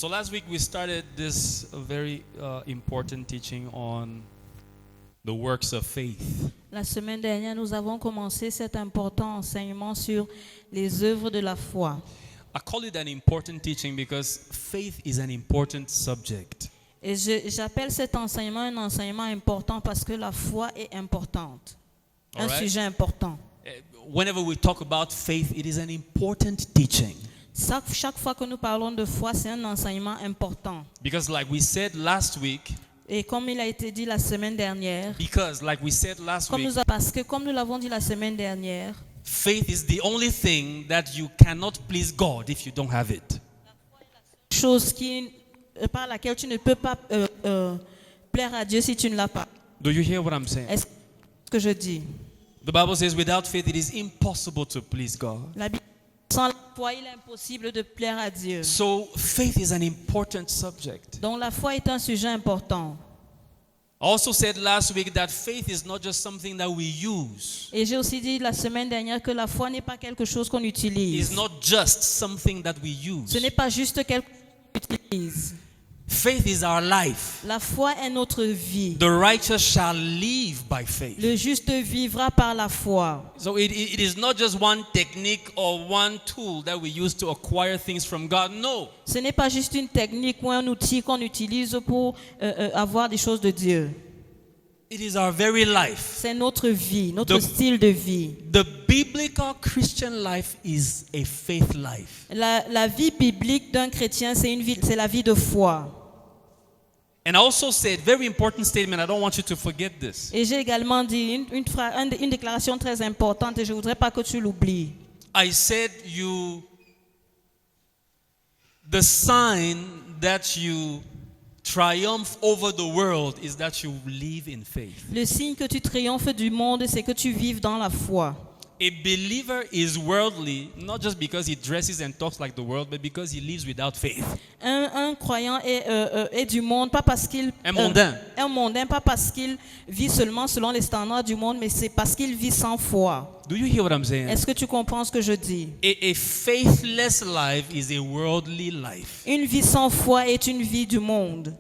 So last week we started this very important teaching on the works of faith. La semaine dernière, nous avons commencé cet important enseignement sur les œuvres de la foi. I call it an important teaching because faith is an important subject. Et j'appelle cet enseignement un enseignement important parce que la foi est importante. Un Alright. sujet important. Whenever we talk about faith, it is an important teaching. Chaque fois que nous parlons de foi, c'est un enseignement important. Because like we said last week, Et comme il a été dit la semaine dernière, parce que comme nous l'avons dit la semaine dernière, faith is the only thing that you cannot please God if you don't have it. Chose par laquelle tu ne peux pas plaire à Dieu si tu ne l'as pas. Do you hear what I'm saying? Est-ce que je dis? The Bible says without faith it is impossible to please God. La Bible, sans la foi, il est impossible de plaire à Dieu. So faith is an important subject. Donc la foi est un sujet important. I also said last week that faith is not just something that we use. Et j'ai aussi dit la semaine dernière que la foi n'est pas quelque chose qu'on utilise. It's not just something that we use. Ce n'est pas juste quelque chose qu'on utilise. Faith is our life. La foi est notre vie. The righteous shall live by faith. Le juste vivra par la foi. So it is not just one technique or one tool that we use to acquire things from God. No. Ce n'est pas juste une technique ou un outil qu'on utilise pour avoir des choses de Dieu. It is our very life. C'est notre vie, notre style de vie. The biblical Christian life is a faith life. La vie biblique d'un chrétien, c'est la vie de foi. And I also said, very important statement, I don't want you to forget this. Et j'ai également dit une déclaration très importante et je voudrais pas que tu l'oublies. I said the sign that you triumph over the world is that you live in faith. Le signe que tu triomphes du monde, c'est que tu vives dans la foi. A believer is worldly, not just because he dresses and talks like the world, but because he lives without faith. Un croyant est du monde, pas parce qu'il Un mondain. Un mondain, pas parce qu'il vit seulement selon les standards du monde, mais c'est parce qu'il vit sans foi. Do you hear what I'm saying? Est-ce que tu comprends ce que je dis? A faithless life is a worldly life. Une vie sans foi est une vie du monde.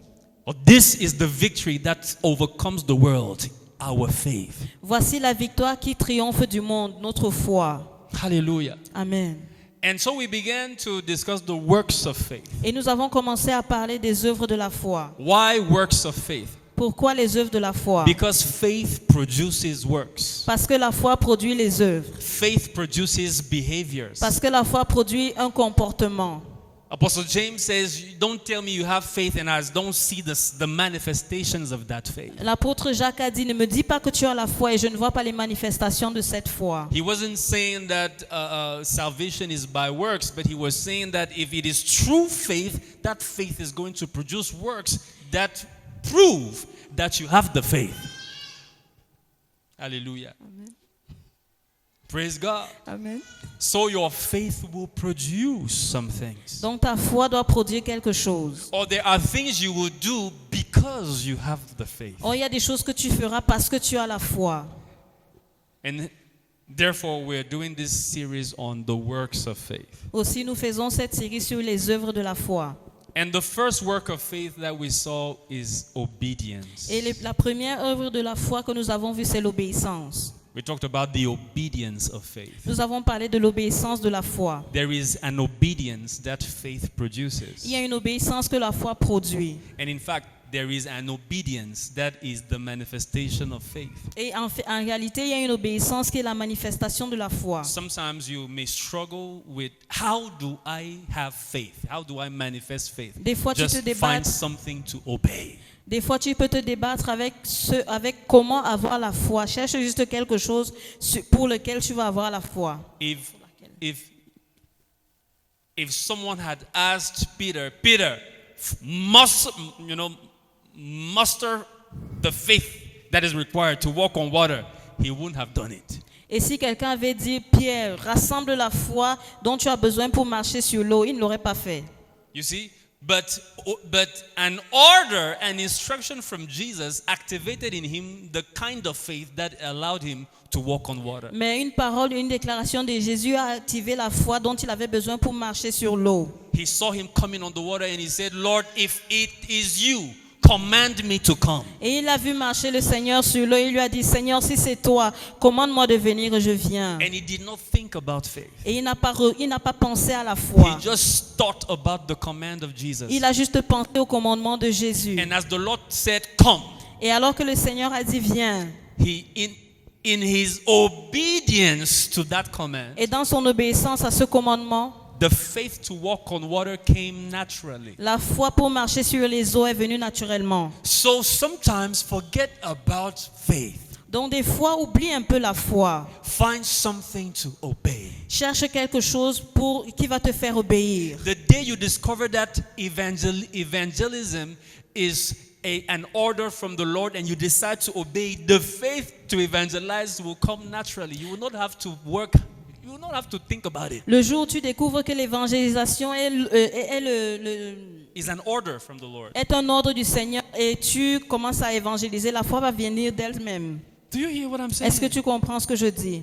This is the victory that overcomes the world. Our faith. Voici la victoire qui triomphe du monde, notre foi. Hallelujah. Amen. And so we began to discuss the works of faith. Et nous avons commencé à parler des œuvres de la foi. Why works of faith? Pourquoi les œuvres de la foi? Because faith produces works. Parce que la foi produit les œuvres. Faith produces behaviors. Parce que la foi produit un comportement. Apostle James says, don't tell me you have faith and I don't see the manifestations of that faith. L'apôtre Jacques a dit, ne me dis pas que tu as la foi et je ne vois pas les manifestations de cette foi. He wasn't saying that salvation is by works, but he was saying that if it is true faith, that faith is going to produce works that prove that you have the faith. Hallelujah. Amen. Praise God. Amen. So your faith will produce some things. Donc ta foi doit produire quelque chose. Or there are things you will do because you have the faith. Or il y a des choses que tu feras parce que tu as la foi. And therefore we're doing this series on the works of faith. Aussi nous faisons cette série sur les œuvres de la foi. And the first work of faith that we saw is obedience. Et la première œuvre de la foi que nous avons vue, c'est l'obéissance. We talked about the obedience of faith. Nous avons parlé de l'obéissance de la foi. There is an obedience that faith produces. Il y a une obéissance que la foi produit. And in fact, there is an obedience that is the manifestation of faith. Et en réalité, il y a une obéissance qui est la manifestation de la foi. Sometimes you may struggle with how do I have faith? How do I manifest faith? Des fois, tu te Just débattes. find something to obey. Des fois, tu peux te débattre avec comment avoir la foi. Cherche juste quelque chose pour lequel tu vas avoir la foi. If someone had asked Peter, muster the faith that is required to walk on water, he wouldn't have done it. Et si quelqu'un avait dit, Pierre, rassemble la foi dont tu as besoin pour marcher sur l'eau, il ne l'aurait pas fait. You see? But an order, an instruction from Jesus activated in him the kind of faith that allowed him to walk on water. Mais une parole, une déclaration de Jésus a activé la foi dont il avait besoin pour marcher sur l'eau. He saw him coming on the water and he said, Lord, if it is you, command me to come. Et il a vu marcher le Seigneur sur l'eau. Il lui a dit, Seigneur, si c'est toi, commande-moi de venir et je viens. And he did not think about faith. Et il n'a pas pensé à la foi. He just thought about the command of Jesus. Il a juste pensé au commandement de Jésus. And as the Lord said, come, Et alors que le Seigneur a dit, viens. he in his obedience to that command, Et dans son obéissance à ce commandement, the faith to walk on water came naturally. la foi pour marcher sur les eaux est venue naturellement. So sometimes forget about faith. Donc des fois, oublie un peu la foi. Find something to obey. Cherche quelque chose qui va te faire obéir. The day you discover that evangelism is an order from the Lord and you decide to obey, the faith to evangelize will come naturally. You will not have to work. You will not have to think about it. Le jour où tu découvres que l'évangélisation It's an order from the Lord. est un ordre du Seigneur et tu commences à évangéliser, la foi va venir d'elle-même. Do you hear what I'm saying? Est-ce que tu comprends ce que je dis?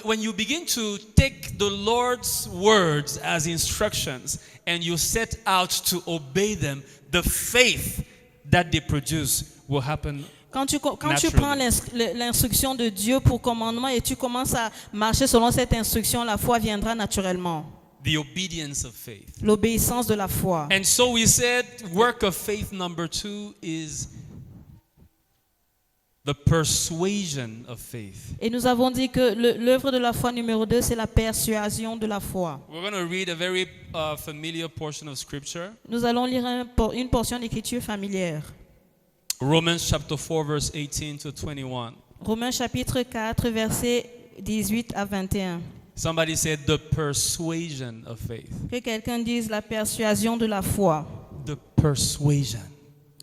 When you begin to take the Lord's words as instructions and you set out to obey them, the faith that they produce will happen. Quand tu prends l'instruction de Dieu pour commandement et tu commences à marcher selon cette instruction, la foi viendra naturellement. The obedience of faith. L'obéissance de la foi. And so we said work of faith number 2 is the persuasion of faith. Et nous avons dit que l'œuvre de la foi numéro 2, c'est la persuasion de la foi. We're going to read a very familiar portion of scripture. Nous allons lire une portion d'écriture familière. Romans chapter 4 verse 18 to 21. Romains chapitre 4 versets 18 à 21. Somebody said the persuasion of faith. Que quelqu'un dise la persuasion de la foi. The persuasion.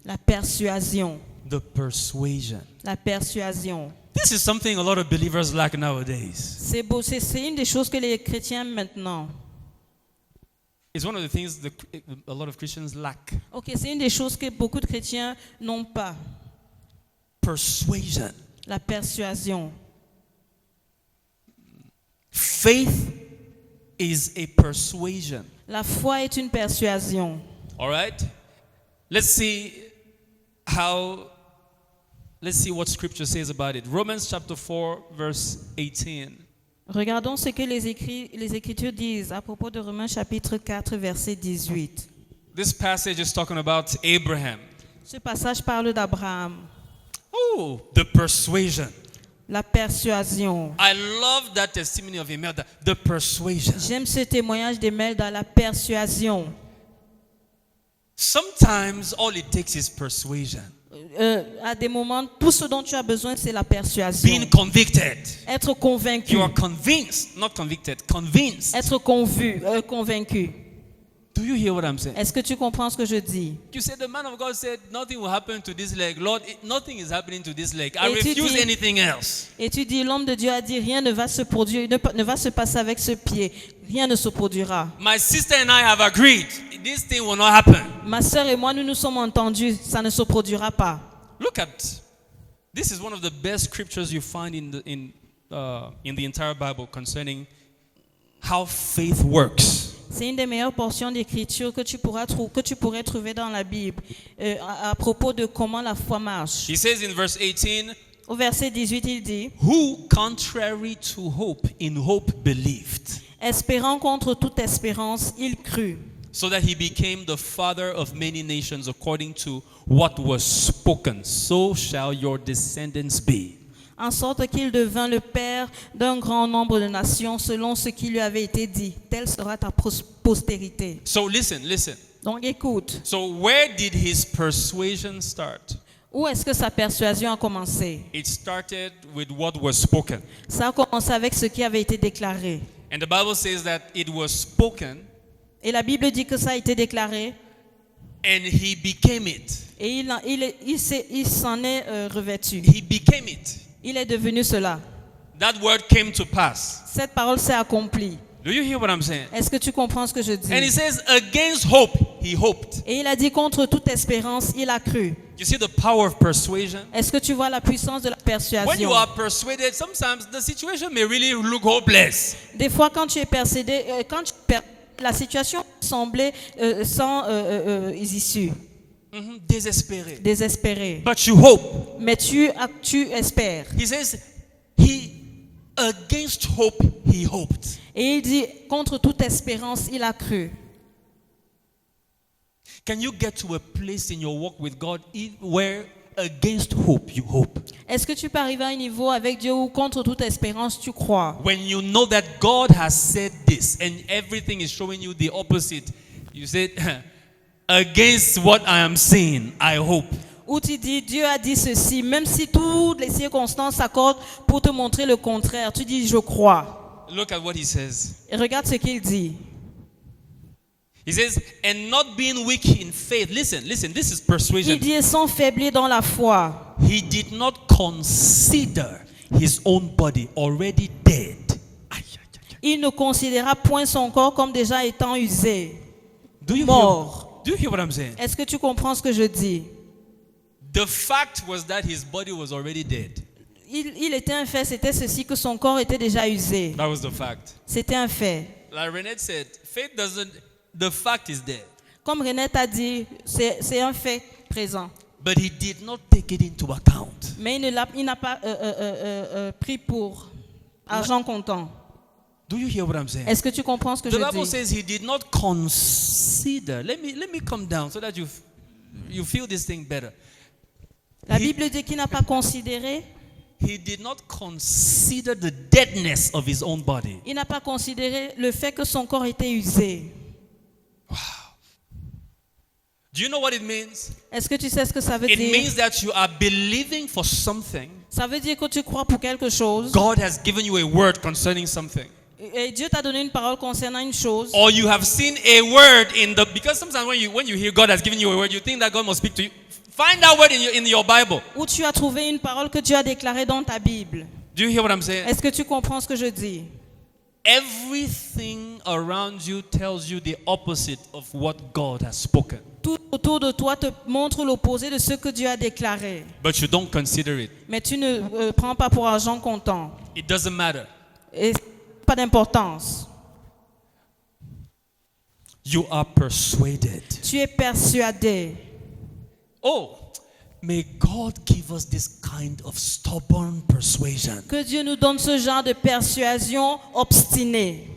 La persuasion. The persuasion. La persuasion. This is something a lot of believers lack nowadays. C'est beau, c'est une des choses que les chrétiens maintenant. It's one of the things that a lot of Christians lack. Ok, c'est une des choses que beaucoup de chrétiens n'ont pas. Persuasion. La persuasion. Faith is a persuasion. La foi est une persuasion. All right? Let's see what scripture says about it. Romans chapter 4 verse 18. Regardons ce que les Écritures disent à propos de Romains chapitre 4 verset 18. This passage is talking about Abraham. Ce passage parle d'Abraham. Oh, the persuasion. La persuasion. I love that testimony of Imelda. The persuasion. J'aime ce témoignage d'Imelda, la persuasion. Sometimes all it takes is persuasion. À des moments, tout ce dont tu as besoin, c'est la persuasion. Being convicted. Être convaincu. You are convinced, not convicted, convinced. Être convaincu. Do you hear what I'm saying? Est-ce que tu comprends ce que je dis? You said the man of God said nothing will happen to this leg. Lord, nothing is happening to this leg. I refuse anything else. Et tu dis, l'homme de Dieu a dit, rien ne va se produire, ne va se passer avec ce pied. Rien ne se produira. My sister and I have agreed. This thing will not happen. Ma sœur et moi, nous nous sommes entendus. Ça ne se produira pas. Look at this is one of the best scriptures you find in the entire Bible concerning how faith works. C'est une des meilleures portions d'écriture que tu pourrais trouver dans la Bible à propos de comment la foi marche. He says in verse 18, au verset 18, il dit, who contrary to hope, in hope believed. Espérant contre toute espérance, il crut. So that he became the father of many nations according to what was spoken. So shall your descendants be. En sorte qu'il devint le père d'un grand nombre de nations selon ce qui lui avait été dit. Telle sera ta postérité. So listen. Donc écoute. So where did his persuasion start? Où est-ce que sa persuasion a commencé? It started with what was spoken. Ça a commencé avec ce qui avait été déclaré. And the Bible says that it was spoken. Et la Bible dit que ça a été déclaré. And he became it. Et il s'en est revêtu. He became it. Il est devenu cela. That word came to pass. Cette parole s'est accomplie. Do you hear what I'm saying? Est-ce que tu comprends ce que je dis? And he says, against hope, he hoped. Et il a dit contre toute espérance, il a cru. You see the power of persuasion? Est-ce que tu vois la puissance de la When you persuasion? are persuaded, sometimes the situation may really look hopeless. Des fois, quand tu es persuadé, la situation semblait sans issue, Désespéré. désespérée. But you hope. Mais tu espères. He says, against hope, he hoped. Et il dit, contre toute espérance, il a cru. Can you get to a place in your walk with God where against hope you hope? Est-ce que tu peux arriver à un niveau avec Dieu où contre toute espérance, tu crois? When you know that God has said this and everything is showing you the opposite, you say, against what I am seeing, I hope. Où tu dis, Dieu a dit ceci, même si toutes les circonstances s'accordent pour te montrer le contraire, tu dis, je crois. Look at what he says. Et regarde ce qu'il dit. He says, and not being weak in faith. Listen, this is persuasion. Il dit, sans faiblir dans la foi. He did not consider his own body already dead. Il ne considéra point son corps comme déjà étant usé, Do you mort. hear what I'm saying? Est-ce que tu comprends ce que je dis? The fact was that his body was already dead. Il était un fait, c'était ceci, que son corps était déjà usé. That was the fact. C'était un fait. Like Renette said, faith doesn't, the fact is dead. Comme Renette a dit, c'est un fait présent. But he did not take it into account. Mais il n'a pas pris pour argent comptant. Do you hear what I'm saying? Est-ce que tu comprends ce que The je Bible dis? says he did not consider. Let me come down so that you feel this thing better. La Bible dit qu'il n'a pas considéré. He did not consider the deadness of his own body. Il n'a pas considéré le fait que son corps était usé. Do you know what it means? Est-ce que tu sais ce que ça veut It dire? means that you are believing for something. Ça veut dire que tu crois pour quelque chose. God has given you a word concerning something. Et Dieu t'a donné une parole concernant une chose. Or you have seen a word because sometimes when you hear God has given you a word, you think that God must speak to you. Find that word in your Bible. Ou tu as trouvé une parole que Dieu a déclarée dans ta Bible. Do you hear what I'm saying? Est-ce que tu comprends ce que je dis? Everything around you tells you the opposite of what God has spoken. Tout autour de toi te montre l'opposé de ce que Dieu a déclaré. But you don't consider it. Mais tu ne prends pas pour argent comptant. It doesn't matter. Et pas d'importance. You are persuaded. Tu es persuadé. Oh, may God give us this kind of stubborn persuasion. Que Dieu nous donne ce genre de persuasion obstinée.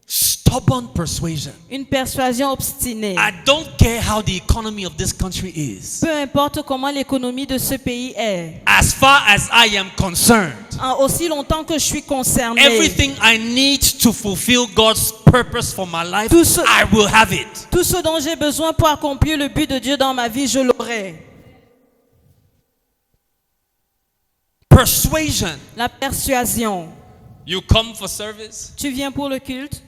Stubborn persuasion. Une persuasion obstinée. I don't care how the economy of this country is. Peu importe comment l'économie de ce pays est. As far as I am concerned, Aussi longtemps que je suis concerné. everything I need to fulfill God's purpose for my life, Tout ce- I will have it. Tout ce dont j'ai besoin pour accomplir le but de Dieu dans ma vie, je l'aurai. Persuasion. La persuasion. You come for service. Tu viens pour le culte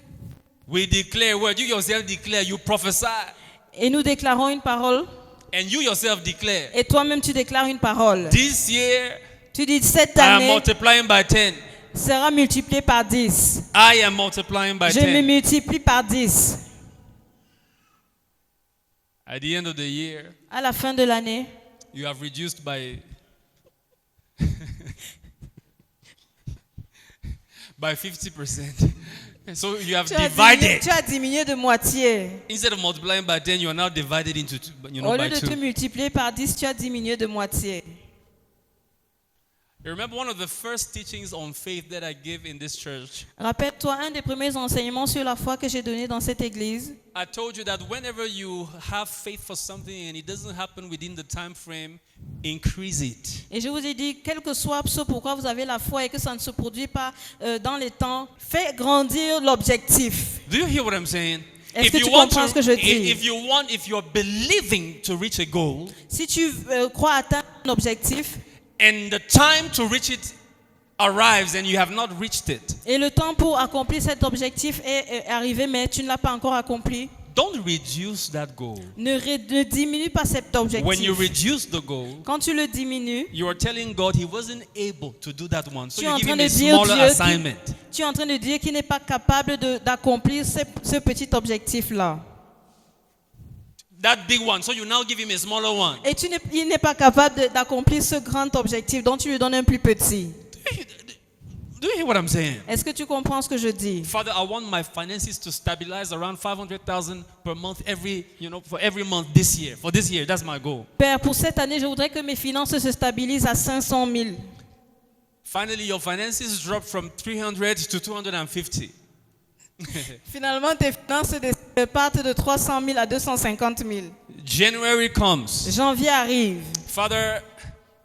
We declare word. You yourself declare. You prophesy. et nous déclarons une parole. And you yourself declare. Et toi-même, tu déclares une parole. This year, Tu dis, cette I am année multiplying by 10. sera multipliée par 10. I am multiplying by Je me 10. multiplie par 10. At the end of the year, À la fin de l'année, you have reduced by by 50%. So you have divided. tu as diminué de moitié. Instead of multiplying by 10, you are now divided into two, Au lieu by de te 2. multiplier par 10, tu as diminué de moitié. You remember one of the first teachings on faith that I gave in this church? Rappelle-toi un des premiers enseignements sur la foi que j'ai donné dans cette église. I told you that whenever you have faith for something and it doesn't happen within the time frame, increase it. Et je vous ai dit, quel que soit ce pourquoi vous avez la foi et que ça ne se produit pas dans les temps, fais grandir l'objectif. Do you hear what I'm saying? Est-ce que tu comprends ce que je dis? if you're believing to reach a goal, Si tu crois atteindre un objectif and the time to reach it arrives and you have not reached it, et le temps pour accomplir cet objectif est arrivé mais tu ne l'as pas encore accompli, don't reduce that goal. ne diminue pas cet objectif. When you reduce the goal, Quand tu le diminues, you are telling God he wasn't able to do that one. So tu es you en give train him de a dire smaller Dieu assignment. tu es en train de dire qu'il n'est pas capable d'accomplir ce petit objectif-là. that big one, so you now give him a smaller one. Et il n'est pas capable d'accomplir ce grand objectif, donc tu lui donnes un plus petit. Do you hear what I'm saying? Est-ce que tu comprends ce que je dis? Father, I want my finances to stabilize around 500,000 per month for every month this year. For this year, that's my goal. Père, pour cette année, je voudrais que mes finances se stabilisent à 500 000. Finally, your finances drop from 300 to 250. Finalement, tes finances partent de 300 000 à 250 000. January comes. Janvier arrive. Father,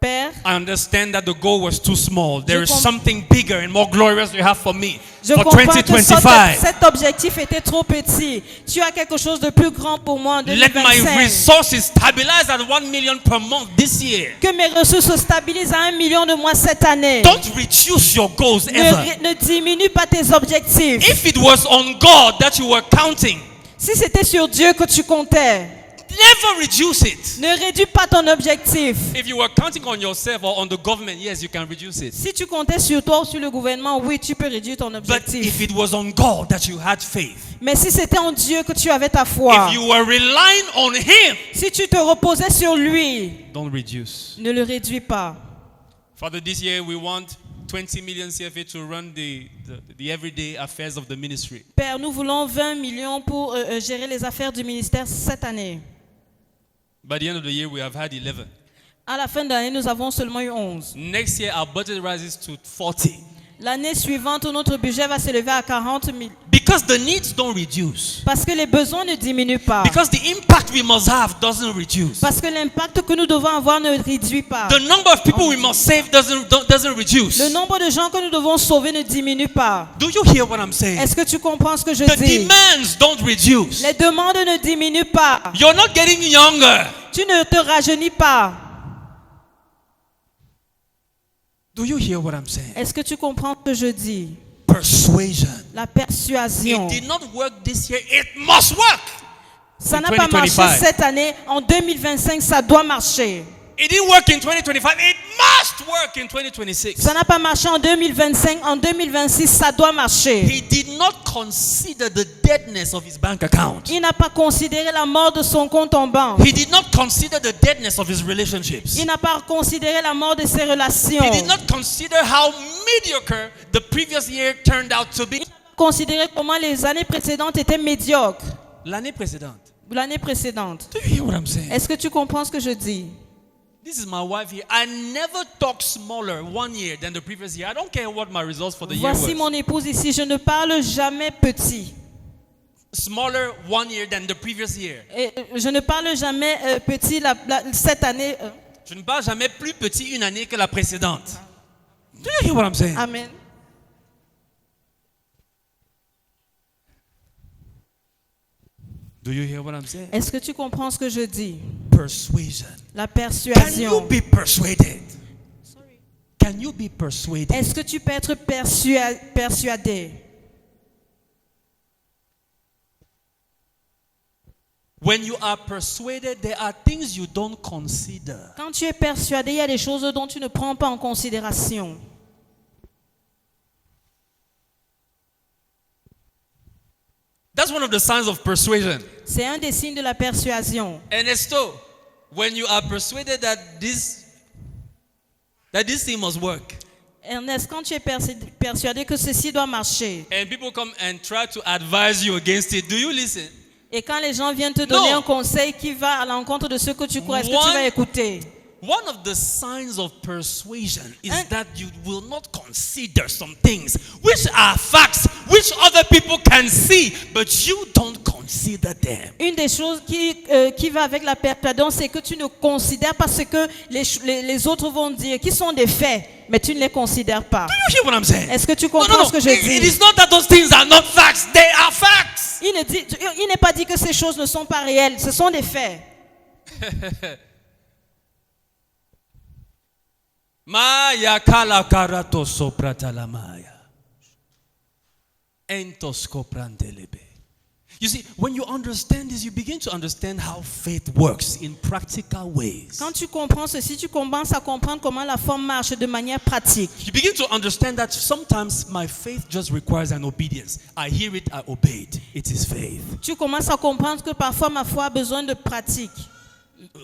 Père, I understand that the goal was too small. There is something bigger and more glorious you have for me je for comprends que 2025. cet objectif était trop petit. Tu as quelque chose de plus grand pour moi en Let my 2025. resources stabilize at 1 million per month this year. Que mes ressources se stabilisent à 1 million de mois cette année. Don't reduce your goals ever. Ne diminue pas tes objectifs. If it was on God that you were counting, Si c'était sur Dieu que tu comptais, never reduce it. ne réduis pas ton objectif. If you were counting on yourself or on the government, yes, you can reduce it. Si tu comptais sur toi ou sur le gouvernement, oui, tu peux réduire ton But objectif. if it was on God that you had faith, Mais si c'était en Dieu que tu avais ta foi, if you were relying on Him, si tu te reposais sur lui, don't reduce. ne le réduis pas. Father, this year we want 20 million CFA to run the everyday affairs of the ministry. Père, nous voulons 20 millions pour gérer les affaires du ministère cette année. By the end of the year, we have had 11. À la fin de l'année, nous avons seulement eu 11. Next year, our budget rises to 40. L'année suivante, notre budget va s'élever à 40 000. Because the needs don't reduce. Parce que les besoins ne diminuent pas. Because the impact we must have doesn't reduce. Parce que l'impact que nous devons avoir ne réduit pas. The number of people we must save doesn't reduce. Le nombre de gens que nous devons sauver ne diminue pas. Do you hear what I'm saying? Est-ce que tu comprends ce que je The dis? demands don't reduce. Les demandes ne diminuent pas. You're not getting younger. Tu ne te rajeunis pas. Do you hear what I'm saying? Est-ce que tu comprends ce que je dis? Persuasion. La persuasion. It did not work this year. It must work. Ça In n'a pas marché 2025. cette année. En 2025, ça doit marcher. It didn't work in 2025. It must work in 2026. Ça n'a pas marché en 2025. En 2026, ça doit marcher. He did not consider the deadness of his bank account. Il n'a pas considéré la mort de son compte en banque. He did not consider the deadness of his relationships. Il n'a pas considéré la mort de ses relations. He did not consider how mediocre the previous year turned out to be. Il n'a pas considéré comment les années précédentes étaient médiocres. L'année précédente. L'année précédente. Do you hear what I'm saying? Est-ce que tu comprends ce que je dis? This is my wife here. I never talk smaller one year than the previous year. I don't care what my results for the year Voici was. mon épouse ici. Je ne parle jamais petit. Smaller one year than the previous year. Et je ne parle jamais petit cette année. Je ne parle jamais plus petit une année que la précédente. Do you hear what I'm saying? Amen. Do you hear what I'm saying? Est-ce que tu comprends ce que je dis? Persuasion. La Can you persuasion. be persuaded? Can you be persuaded? Est-ce que tu peux être persuadé? When you are persuaded, there are things you don't consider. Quand tu es persuadé, il y a des choses dont tu ne prends pas en considération. That's one of the signs of persuasion. C'est un des signes de la persuasion. Ernesto, when you are persuaded that this thing must work, Ernest, quand tu es persuadé que ceci doit marcher, and people come and try to advise you against it, do you listen? et quand les gens viennent te donner Non. un conseil qui va à l'encontre de ce que tu crois, est-ce que One- tu vas écouter? One of the signs of persuasion is that you will not consider some things which are facts, which other people can see, but you don't consider them. Une des choses qui va avec la persuasion, c'est que tu ne considères pas ce que les autres vont dire, qui sont des faits, mais tu ne les considères pas. Do you hear what I'm saying? Est-ce que tu No, comprends no, ce que no. je It dis? is not that those things are not facts. They are facts. Il n'est pas dit que ces choses ne sont pas réelles, ce sont des faits. Maya kala karato sopratalamaya. Entos koprandelebe. You see, when you understand this, you begin to understand how faith works in practical ways. Quand tu comprends ceci, tu commences à comprendre comment la foi marche de manière pratique. You begin to understand that sometimes my faith just requires an obedience. I hear it, I obey it. It is faith. Tu commences à comprendre que parfois ma foi a besoin de pratique,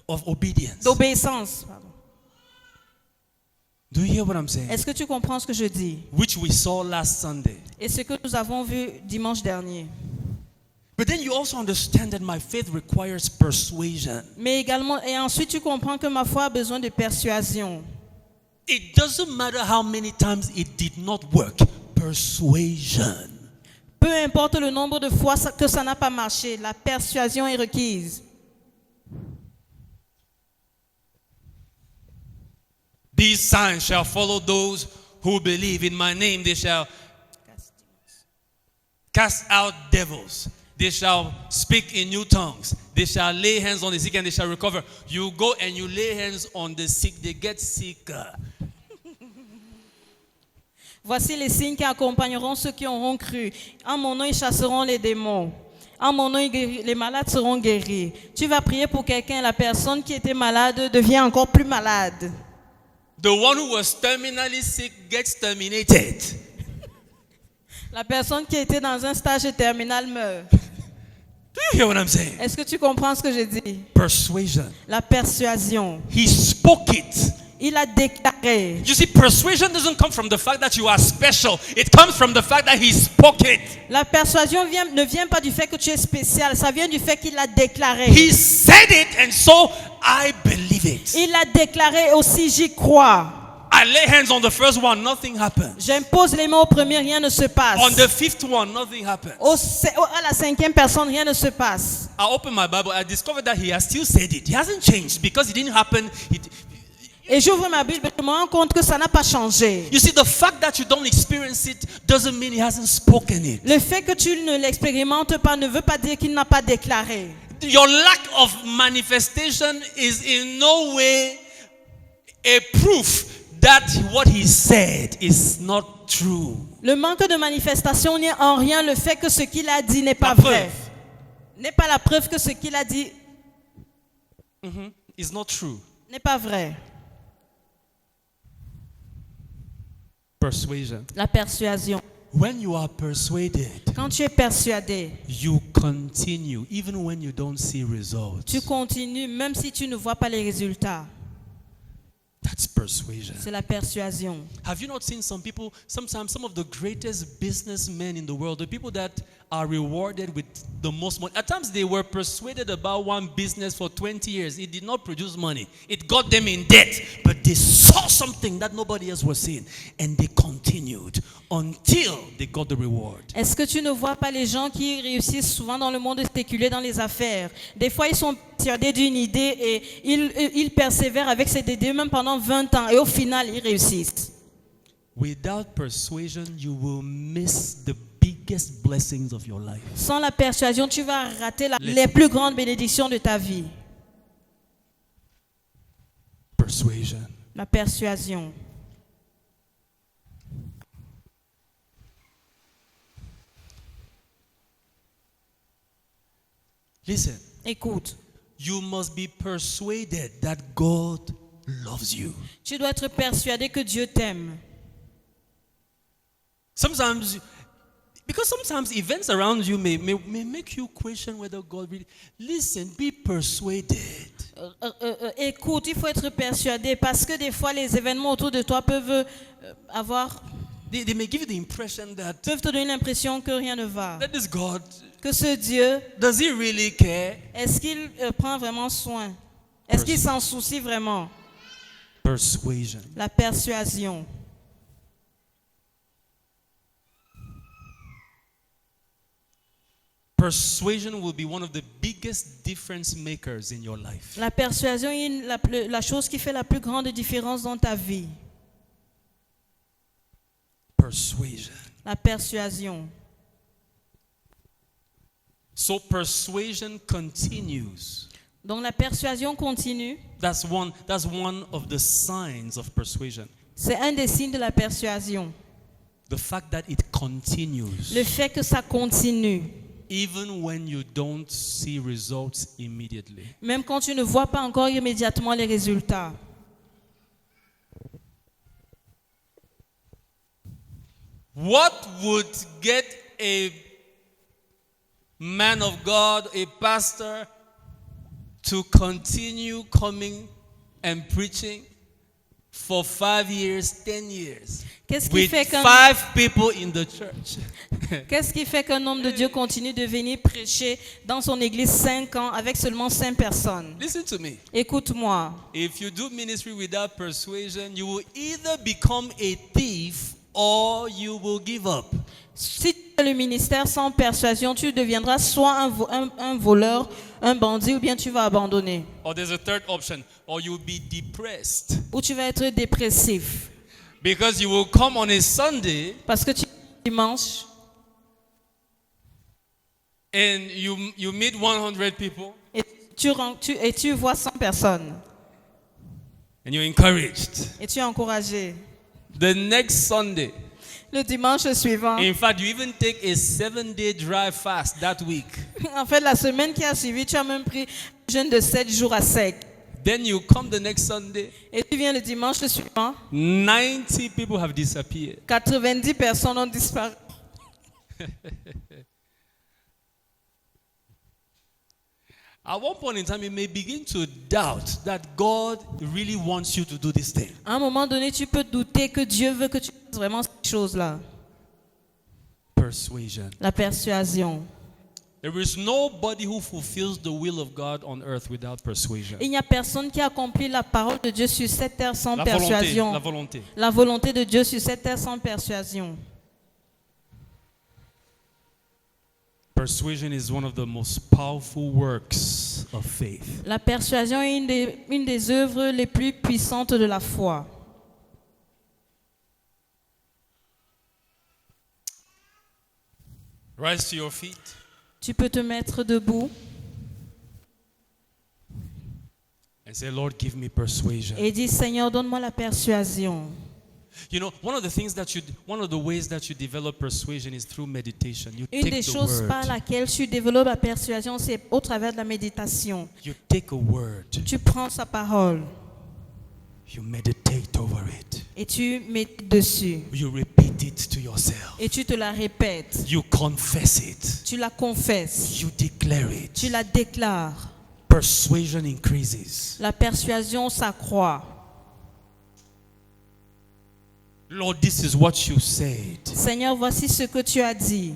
Of obedience. d'obéissance. Pardon. Do you hear what I'm saying? Est-ce que tu comprends ce que je dis? Which we saw last Sunday. Et ce que nous avons vu dimanche dernier. But then you also understand that my faith requires persuasion. Mais également, et ensuite tu comprends que ma foi a besoin de persuasion. It doesn't matter how many times it did not work. Persuasion. Peu importe le nombre de fois que ça n'a pas marché, la persuasion est requise. These signs shall follow those who believe. In my name they shall cast out devils. They shall speak in new tongues. They shall lay hands on the sick and they shall recover. You go and you lay hands on the sick, they get sicker. Voici les signes qui accompagneront ceux qui auront cru. En mon nom, ils chasseront les démons. En mon nom, les malades seront guéris. Tu vas prier pour quelqu'un, la personne qui était malade devient encore plus malade. The one who was terminally sick gets terminated. La personne qui était dans un stage terminal meurt. Do you hear what I'm saying? Est-ce que tu comprends ce que je dis? Persuasion. La persuasion. He spoke it. Il a déclaré. You see, persuasion doesn't come from the fact that you are special. It comes from the fact that he spoke it. La persuasion ne vient pas du fait que tu es spécial, ça vient du fait qu'il l'a déclaré. He said it and so I believe it. Il l'a déclaré aussi, j'y crois. I lay hands on the first one, nothing happened. J'impose les mains au premier, rien ne se passe. On the fifth one, nothing happened. À la cinquième personne, rien ne se passe. I opened my Bible, I discovered that he has still said it. He hasn't changed because it didn't happen. Et j'ouvre ma Bible et je me rends compte que ça n'a pas changé. You see, the fact that you don't experience it doesn't mean he hasn't spoken it. Le fait que tu ne l'expérimentes pas ne veut pas dire qu'il n'a pas déclaré. Your lack of manifestation is in no way a proof that what he said is not true. Le manque de manifestation n'est en rien le fait que ce qu'il a dit n'est pas vrai. N'est pas la preuve que ce qu'il a dit is not true. N'est pas vrai. Persuasion. La persuasion. When you are persuaded, Quand tu es persuadé, you continue even when you don't see results. tu continues même si tu ne vois pas les résultats. That's persuasion. C'est la persuasion. Have you not seen some people, sometimes some of the greatest businessmen in the world, the people that are rewarded with the most money, at times they were persuaded about one business for 20 years. It did not produce money. It got them in debt. But they saw something that nobody else was seeing. And they continued until they got the reward. Est-ce que tu ne vois pas les gens qui réussissent souvent dans le monde spéculé dans les affaires? Des fois, ils sont persuadés d'une idée et ils persévèrent avec cette idée même pendant 20 ans et au final, ils réussissent. Without persuasion, you will miss the biggest blessings of your life. Sans la persuasion, tu vas rater les plus grandes bénédictions de ta vie. Persuasion. La persuasion. Listen. Écoute, You must be persuaded that God loves you. tu dois être persuadé que Dieu t'aime. Because sometimes events around you may make you question whether God really. Listen, be persuaded. Écoute, il faut être persuadé parce que des fois les événements autour de toi peuvent They may give you the impression that peuvent te donner l'impression que rien ne va. that this God, Que ce Dieu, does he really care? est-ce qu'il prend vraiment soin? Est-ce qu'il s'en soucie vraiment? Persuasion. La persuasion. Persuasion will be one of the biggest difference makers in your life. La persuasion est la chose qui fait la plus grande différence dans ta vie. Persuasion. La persuasion. So persuasion continues. Donc la persuasion continue. That's one of the signs of persuasion. C'est un des signes de la persuasion. The fact that it continues. Le fait que ça continue. even when you don't see results immediately. Même quand tu ne vois pas encore immédiatement les résultats. What would get a man of God, a pastor, to continue coming and preaching for 5 years, 10 years, Qu'est-ce qui with fait qu'un 5 people in the church? Qu'est-ce qui fait qu'un homme de Dieu continue de venir prêcher dans son église 5 ans avec seulement 5 personnes? Listen to me. Écoute-moi. If you do ministry without persuasion, you will either become a thief or you will give up. Si tu fais le ministère sans persuasion, tu deviendras soit un voleur, un bandit, ou bien tu vas abandonner. Or there's a third option, or you'll be depressed. Ou tu vas être dépressif. Because you will come on a Sunday Parce que tu dimanche and you meet 100 people et tu vois 100 personnes. and you're encouraged. Et tu es encouragé. The next Sunday, Le dimanche suivant, in fact, you even take a 7-day dry fast that week. en fait, la semaine qui a suivi, tu as même pris un jeûne de 7 jours à sec. Then you come the next Sunday, Et tu viens le dimanche suivant, 90 people have disappeared. 90 personnes ont disparu. At one point in time, you may begin to doubt that God really wants you to do this thing. À un moment donné, tu peux douter que Dieu veut que tu fasses vraiment cette chose-là. Persuasion. La persuasion. There is nobody who fulfills the will of God on earth without persuasion. Il n'y a personne qui accomplit la parole de Dieu sur cette terre sans La persuasion. volonté. La volonté de Dieu sur cette terre sans persuasion. Persuasion is one of the most powerful works of faith. La persuasion est une des œuvres les plus puissantes de la foi. Rise to your feet. Tu peux te mettre debout And say, Lord, give me persuasion. et dire, Seigneur, donne-moi la persuasion. You know, one of the ways that you develop persuasion is through meditation. You Une take des the choses par word. laquelle tu développes la persuasion, c'est au travers de la méditation. You take a word. Tu prends sa parole You meditate over it. et tu mets dessus. You repeat it to yourself. Et tu te la répètes. You confess it. Tu la confesses. You declare it. Tu la déclares. Persuasion increases. La persuasion s'accroît. Lord, this is what you said. Seigneur, voici ce que tu as dit.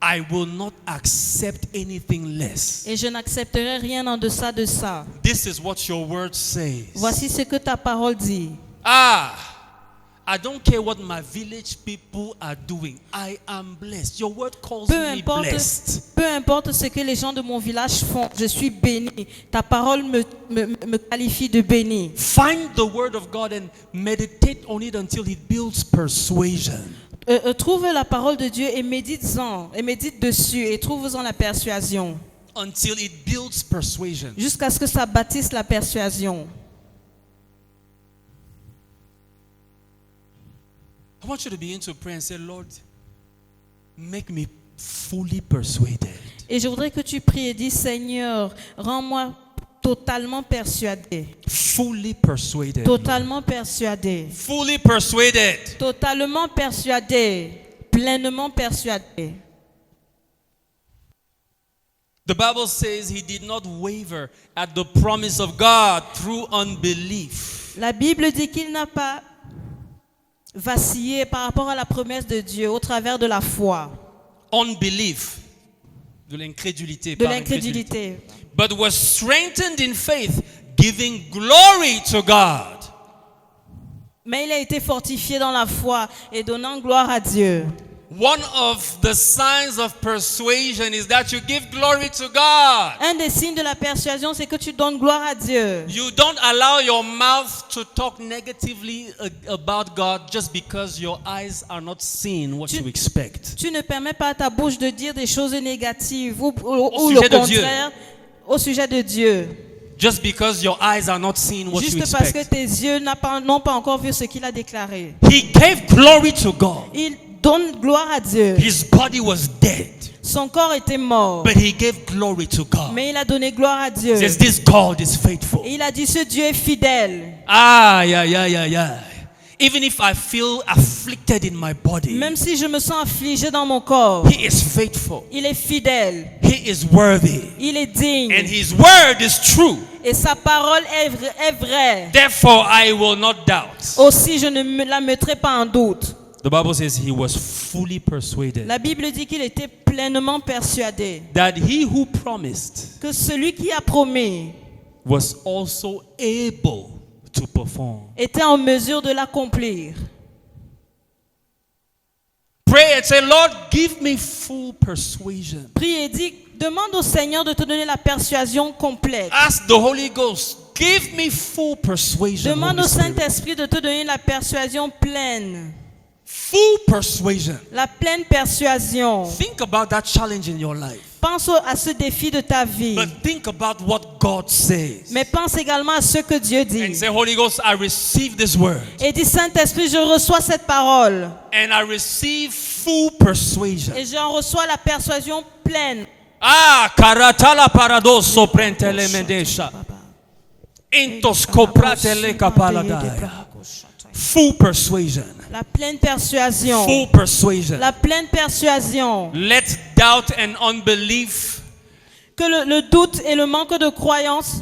I will not accept anything less. Et je n'accepterai rien en deçà de ça. This is what your word says. Voici ce que ta parole dit. I don't care what my village people are doing. I am blessed. Your word calls me blessed. Peu importe ce que les gens de mon village font, je suis béni. Ta parole me qualifie de béni. Find the word of God and meditate on it until it builds persuasion. Trouve la parole de Dieu et médite-en, et médite dessus et trouve-en la persuasion. Until it builds persuasion. Jusqu'à ce que ça bâtisse la persuasion. I want you to begin to pray and say, Lord, make me fully persuaded. Et je voudrais que tu pries et dis, Seigneur, rends-moi totalement persuadé. Fully persuaded. Totalement persuadé. Fully persuaded. Totalement persuadé. Pleinement persuadé. The Bible says he did not waver at the promise of God through unbelief. La Bible dit qu'il n'a pas vacillé par rapport à la promesse de Dieu au travers de la foi. Unbelief. De l'incrédulité. De l'incrédulité. But was strengthened in faith, giving glory to God. Mais il a été fortifié dans la foi et donnant gloire à Dieu. One of the signs of persuasion is that you give glory to God. Un des signes de la persuasion, c'est que tu donnes gloire à Dieu. You don't allow your mouth to talk negatively about God just because your eyes are not seeing what you expect. Tu ne permets pas à ta bouche de dire des choses négatives ou sujet le de Dieu. contraire au sujet de Dieu. Just because your eyes are not seeing what you Juste parce que expect. tes yeux n'ont pas encore vu ce qu'il a déclaré. He gave glory to God. Il Donne gloire à Dieu. His body was dead, Son corps était mort, but he gave glory to God. mais il a donné gloire à Dieu. Says this God is faithful. Et il a dit, ce Dieu est fidèle. Yeah. Even if I feel afflicted in my body, Même si je me sens affligé dans mon corps, he is faithful. il est fidèle. He is worthy. Il est digne. And his word is true. Et sa parole est vraie. Therefore, I will not doubt. Aussi, je ne la mettrai pas en doute. The Bible says he was fully persuaded La Bible dit qu'il était pleinement persuadé that he who promised que celui qui a promis was also able to perform. était en mesure de l'accomplir. Pray and say, Lord, give me full persuasion. Prie et dis, demande au Seigneur de te donner la persuasion complète. Ask the Holy Ghost, give me full persuasion. Demande Holy au Spirit. Saint-Esprit de te donner la persuasion pleine. Full persuasion. La pleine persuasion. Think about that challenge in your life. Pense à ce défi de ta vie. But think about what God says. Mais pense également à ce que Dieu And dit. say, Holy Ghost, I receive this word. Et dis, Saint-Esprit, je reçois cette parole. And I receive full persuasion. Et j'en reçois la persuasion pleine. Karatala paradoso prentele medesha. Entos kopratele kapaladaya. Full persuasion. La pleine persuasion. Full persuasion. La pleine persuasion. Let doubt and unbelief Que le doute et le manque de croyance,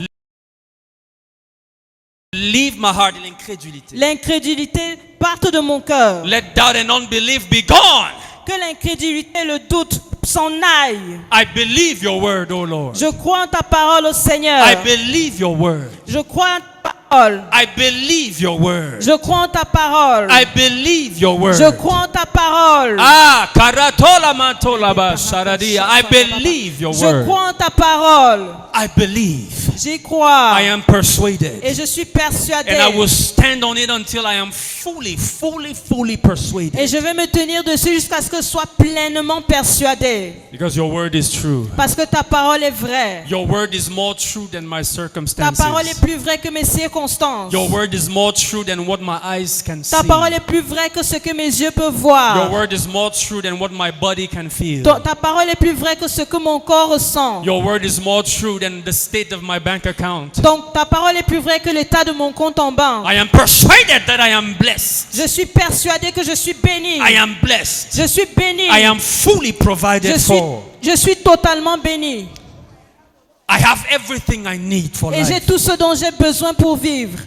leave my heart. L'incrédulité. l'incrédulité partent de mon cœur. Let doubt and unbelief be gone. Que l'incrédulité et le doute s'en aillent. I believe your word, O Lord. Je crois en ta parole, au Seigneur. I believe your word. Je crois en ta parole. I believe your word. Je crois en ta parole. I believe your word. Je crois en ta parole. Karatola mantola ba sharadia. I believe your Je word. crois en ta parole. I believe. J'y crois. I am persuaded. Et je suis persuadé. And I will stand on it until I am fully persuaded. Et je vais me tenir dessus jusqu'à ce que je sois pleinement persuadé. Because your word is true. Parce que ta parole est vraie. Your word is more true than my Ta circumstances. parole est plus vraie que mes circonstances. Your word is more true than what my eyes can see. Ta parole est plus vraie que ce que mes yeux peuvent Your voir. word is more true than what my body can feel. Ta parole est plus vraie que ce que mon corps ressent. Your word is more true than the state of my bank account. Donc ta parole est plus vraie que l'état de mon compte en banque. I am persuaded that I am blessed. Je suis persuadé que je suis béni. I am blessed. Je suis béni. I am fully provided for. Je suis totalement béni. I have everything I need for Et j'ai life. tout ce dont j'ai besoin pour vivre.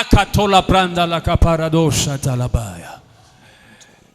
Katola pranda la kaparadosha talabaya.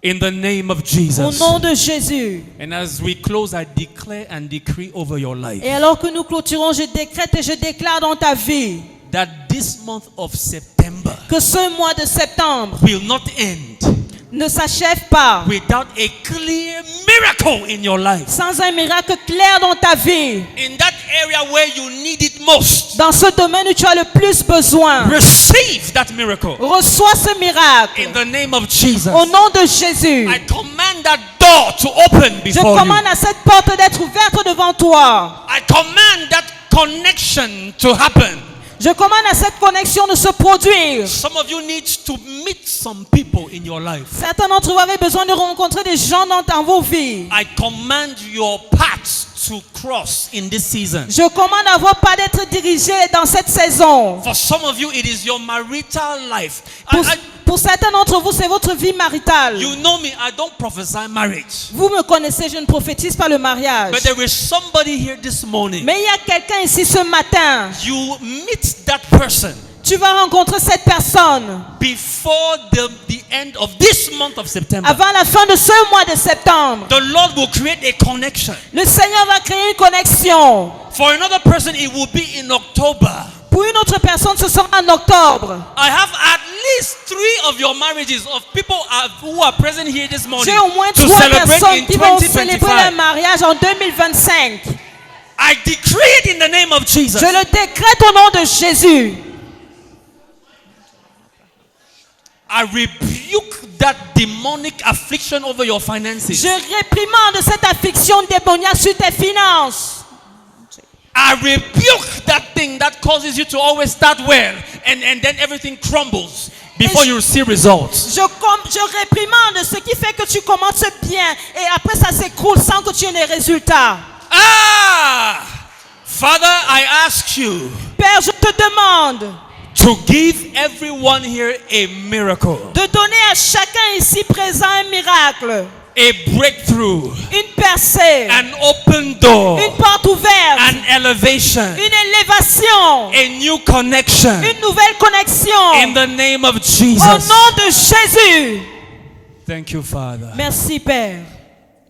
In the name of Au Jesus. nom de Jésus. And as we close, I declare and decree over your life Et alors que nous clôturons, je décrète et je déclare dans ta vie that this month of September que ce mois de septembre will not end ne s'achève pas without a clear miracle in your life. sans un miracle clair dans ta vie. In that area where you need it most, Dans ce domaine où tu as le plus besoin, receive that miracle. reçois ce miracle. In the name of Jesus, Au nom de Jésus, I command that door to open je before you. commande à cette porte d'être ouverte devant toi. I command that connection to happen. Je commande à cette connexion de se produire. Some of you need to meet some people in your life. Certains d'entre vous avez besoin de rencontrer des gens dans vos vies. I command your paths to cross in this season. Je commande à vos pas d'être dirigés dans cette saison. For some of you, it is your marital life. Pour certains d'entre vous, c'est votre vie maritale. You know me, I don't prophesy marriage. Vous me connaissez, je ne prophétise pas le mariage. But there is somebody here this morning. Mais il y a quelqu'un ici ce matin. You meet that person Tu vas rencontrer cette personne before the end of this month of September. avant la fin de ce mois de septembre. The Lord will create a connection. Le Seigneur va créer une connexion. For another person, it will be in October. Pour une autre personne, ce sera en octobre. I have at least 3 of your marriages of people who are present here this morning J'ai au moins to 3 celebrate personnes in qui vont célébrer leur 2025. mariage en 2025. I decree it in the name of Jesus. Je le décrète au nom de Jésus. I rebuke that demonic affliction over your finances. Je réprimande cette affliction démoniaque sur tes finances. I rebuke that thing that causes you to always start well and then everything crumbles. before you see results. Je réprimande ce qui fait que tu commences bien et après ça s'écroule sans que tu aies des résultats. Father, I ask you Père, je te demande to give everyone here a miracle, de donner à chacun ici présent un miracle, a breakthrough, une percée, an open door, une porte ouverte, an elevation, une élévation, a new connection une nouvelle connexion. in the name of Au Jesus. nom de Jésus. Thank you, Father. Merci, Père.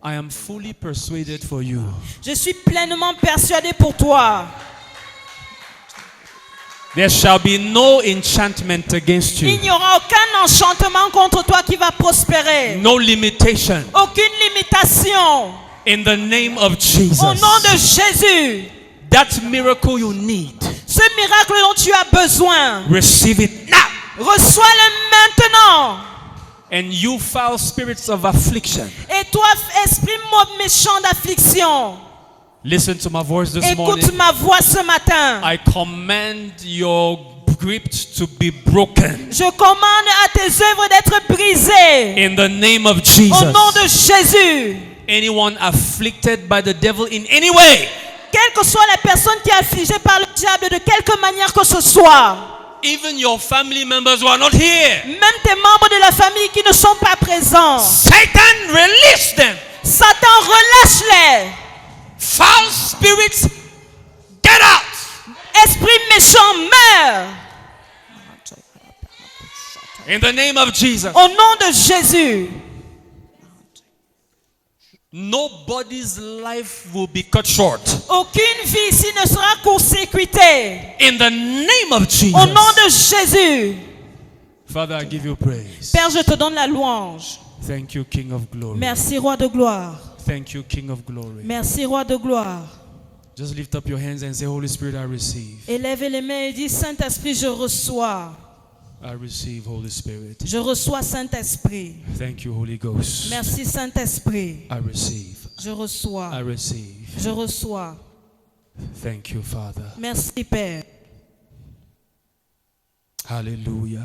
I am fully persuaded for you. Je suis pleinement persuadé pour toi. There shall be no enchantment against Il you, n'y aura aucun enchantement contre toi qui va prospérer. no limitation Aucune limitation. in the name of Jesus. Au nom de Jésus. That miracle you need, Ce miracle dont tu as besoin, receive it now. reçois-le maintenant. And you foul spirits of affliction, Et toi, esprit méchant d'affliction, listen to my voice this morning. écoute ma voix ce matin. I command your grip to be broken Je commande à tes œuvres d'être brisées. in the name of Au Jesus. nom de Jésus. Anyone afflicted by the devil in any way, Quelle que soit la personne qui est affligée par le diable de quelque manière que ce soit, even your family members who are not here, même tes membres de la famille qui ne sont pas présents, Satan, release them. Satan, relâche-les. Foul spirits, get out Esprit méchant, meurs. in the name of Jesus. Au nom de Jésus. Nobody's life will be cut short Aucune vie ici ne sera court-circuitée. in the name of Jesus. Au nom de Jésus. Father, I give you praise. Père, je te donne la louange. Thank you, King of Glory. Merci, Roi de gloire. Thank you, King of Glory. Merci, Roi de gloire. Just lift up your hands and say, Holy Spirit, I receive. Élève les mains et dis, Saint-Esprit, je reçois. I receive, Holy Spirit. Je reçois, Saint-Esprit. Thank you, Holy Ghost. Merci, Saint-Esprit. I receive. Je reçois. I receive. Je reçois. Thank you, Father. Merci, Père. Hallelujah.